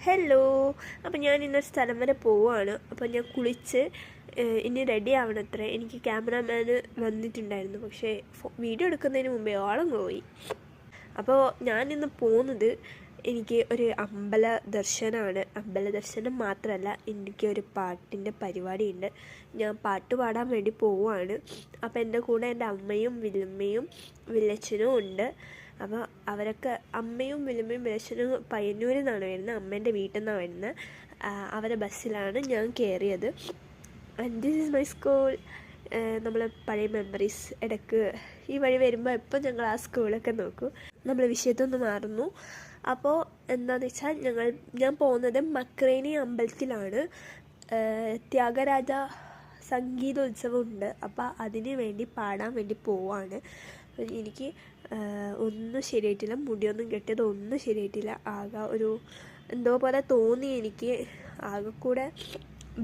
Hello. അപ്പോൾ ഞാൻ ഇന്നൊരു സ്ഥലം വരെ പോവുകയാണ്. അപ്പോൾ ഞാൻ കുളിച്ച് ഇനി റെഡി ആവണത്രേ. എനിക്ക് ക്യാമറാമാന് വന്നിട്ടുണ്ടായിരുന്നു, പക്ഷേ വീഡിയോ എടുക്കുന്നതിന് മുമ്പേ ആളും പോയി. അപ്പോൾ ഞാനിന്ന് പോകുന്നത് എനിക്ക് ഒരു അമ്പല ദർശനമാണ്. അമ്പല ദർശനം മാത്രമല്ല, എനിക്ക് ഒരു പാട്ടിൻ്റെ പരിപാടിയുണ്ട്. ഞാൻ പാട്ട് പാടാൻ വേണ്ടി പോവുകയാണ്. അപ്പോൾ എൻ്റെ കൂടെ എൻ്റെ അമ്മയും വില്ലുമ്മയും വില്ലച്ചനും ഉണ്ട്. അപ്പോൾ അവരൊക്കെ അമ്മയും വില്ലുമ്മയും വില്ലച്ചനും പയ്യന്നൂരിൽ നിന്നാണ് വരുന്നത്, അമ്മേൻ്റെ വീട്ടിൽ നിന്നാണ് വരുന്നത്. അവരുടെ ബസ്സിലാണ് ഞാൻ കയറിയത്. And this is my school. നമ്മൾ പഴയ മെമ്മറീസ് ഇടയ്ക്ക് ഈ വഴി വരുമ്പോൾ എപ്പോൾ ഞങ്ങൾ ആ സ്കൂളൊക്കെ നോക്കും. നമ്മൾ വിഷയത്തൊന്ന് മാറുന്നു. അപ്പോൾ എന്താണെന്ന് വെച്ചാൽ ഞാൻ പോകുന്നത് മക്രേനി അമ്പലത്തിലാണ്. ത്യാഗരാജ സംഗീതോത്സവം ഉണ്ട്. അപ്പോൾ അതിന് വേണ്ടി പാടാൻ വേണ്ടി പോവാണ്. എനിക്ക് ഒന്നും ശരിയായിട്ടില്ല, മുടിയൊന്നും കെട്ടിയത് ഒന്നും ശരിയായിട്ടില്ല. ആകെ ഒരു എന്തോ പോലെ തോന്നി എനിക്ക്. ആകെ കൂടെ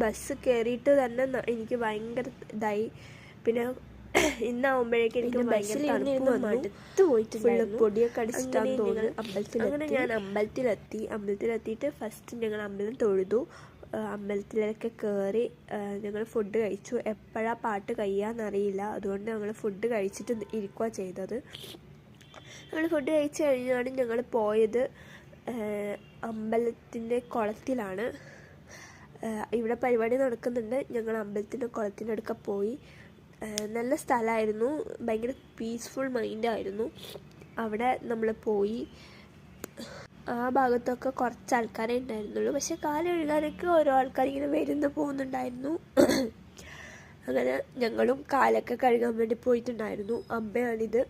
ബസ് കയറിയിട്ട് തന്നെ എനിക്ക് ഭയങ്കര ഇതായി. പിന്നെ ഇന്നാവുമ്പോഴേക്കും എനിക്ക് ഭയങ്കര തണുത്ത് പോയിട്ടുണ്ടായിരുന്നു, പൊടിയൊക്കെ അടിച്ചിട്ടാന്ന് തോന്നുന്നു. അങ്ങനെ ഞാൻ അമ്പലത്തിലെത്തിയിട്ട് ഫസ്റ്റ് ഞങ്ങൾ അമ്പലം തൊഴുതു. അമ്പലത്തിലൊക്കെ കയറി ഞങ്ങൾ ഫുഡ് കഴിച്ചു. എപ്പോഴാണ് പാട്ട് കഴിയാന്നറിയില്ല, അതുകൊണ്ട് ഞങ്ങൾ ഫുഡ് കഴിച്ചിട്ട് ഇരിക്കുക ചെയ്തത്. ഞങ്ങൾ ഫുഡ് കഴിച്ച് കഴിഞ്ഞാണ് ഞങ്ങൾ പോയത് അമ്പലത്തിൻ്റെ കുളത്തിലാണ്. ഇവിടെ പരിപാടി നടക്കുന്നുണ്ട്. ഞങ്ങൾ അമ്പലത്തിൻ്റെ കുളത്തിൻ്റെ അടുക്ക പോയി. നല്ല സ്ഥലമായിരുന്നു, ഭയങ്കര പീസ്ഫുൾ മൈൻഡായിരുന്നു. അവിടെ നമ്മൾ പോയി. ആ ഭാഗത്തൊക്കെ കുറച്ച് ആൾക്കാരേ ഉണ്ടായിരുന്നുള്ളൂ, പക്ഷെ കാല് കഴുകാനൊക്കെ ഓരോ ആൾക്കാർ ഇങ്ങനെ വരുന്നു പോകുന്നുണ്ടായിരുന്നു. അങ്ങനെ ഞങ്ങളും കാലൊക്കെ കഴുകാൻ വേണ്ടി പോയിട്ടുണ്ടായിരുന്നു. അമ്മയാണിത്.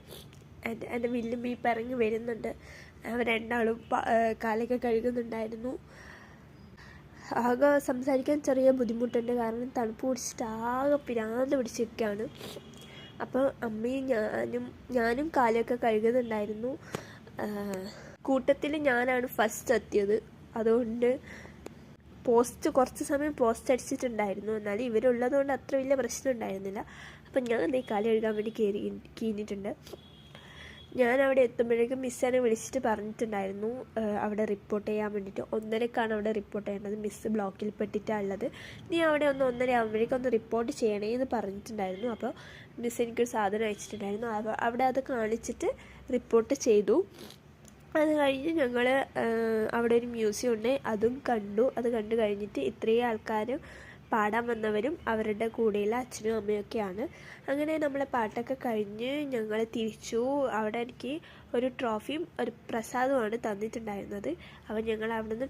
എൻ്റെ വില്ലുമ്മ ഇപ്പം ഇറങ്ങി വരുന്നുണ്ട്. അവർ രണ്ടാളും കാലൊക്കെ കഴുകുന്നുണ്ടായിരുന്നു. ആകെ സംസാരിക്കാൻ ചെറിയ ബുദ്ധിമുട്ടുണ്ട്, കാരണം തണുപ്പ് പിടിച്ചിട്ട് ആകെ പിരാന്ത് പിടിച്ചിരിക്കുകയാണ്. അപ്പോൾ അമ്മയും ഞാനും കാലൊക്കെ കഴുകുന്നുണ്ടായിരുന്നു. കൂട്ടത്തിൽ ഞാനാണ് ഫസ്റ്റ് എത്തിയത്, അതുകൊണ്ട് കുറച്ച് സമയം പോസ്റ്റ് അടിച്ചിട്ടുണ്ടായിരുന്നു. എന്നാലും ഇവരുള്ളതുകൊണ്ട് അത്ര വലിയ പ്രശ്നം ഉണ്ടായിരുന്നില്ല. അപ്പം ഞാൻ ഈ കാല് കഴുകാൻ വേണ്ടി കീഞ്ഞിട്ടുണ്ട്. ഞാൻ അവിടെ എത്തുമ്പോഴേക്കും മിസ്സെന്നെ വിളിച്ചിട്ട് പറഞ്ഞിട്ടുണ്ടായിരുന്നു അവിടെ റിപ്പോർട്ട് ചെയ്യാൻ വേണ്ടിയിട്ട്. 1:30ക്കാണ് അവിടെ റിപ്പോർട്ട് ചെയ്യേണ്ടത്. മിസ്സ് ബ്ലോക്കിൽ പെട്ടിട്ടാണ് ഉള്ളത്. നീ അവിടെ 1:30 ആകുമ്പോഴേക്കും ഒന്ന് റിപ്പോർട്ട് ചെയ്യണേ എന്ന് പറഞ്ഞിട്ടുണ്ടായിരുന്നു. അപ്പോൾ മിസ്സ് എനിക്കൊരു സാധനം അയച്ചിട്ടുണ്ടായിരുന്നു. അവിടെ അത് കാണിച്ചിട്ട് റിപ്പോർട്ട് ചെയ്തു. അത് കഴിഞ്ഞ് ഞങ്ങൾ അവിടെ ഒരു മ്യൂസിയം ഉണ്ട്, അതും കണ്ടു. അത് കണ്ടു കഴിഞ്ഞിട്ട് ഇത്രയും ആൾക്കാർ പാടാൻ വന്നവരും അവരുടെ കൂടെയുള്ള അച്ഛനും അമ്മയൊക്കെയാണ്. അങ്ങനെ നമ്മളെ പാട്ടൊക്കെ കഴിഞ്ഞ് ഞങ്ങൾ തിരിച്ചു. അവിടെ എനിക്ക് ഒരു ട്രോഫിയും ഒരു പ്രസാദവുമാണ് തന്നിട്ടുണ്ടായിരുന്നത്. അപ്പോൾ ഞങ്ങൾ അവിടെ നിന്ന്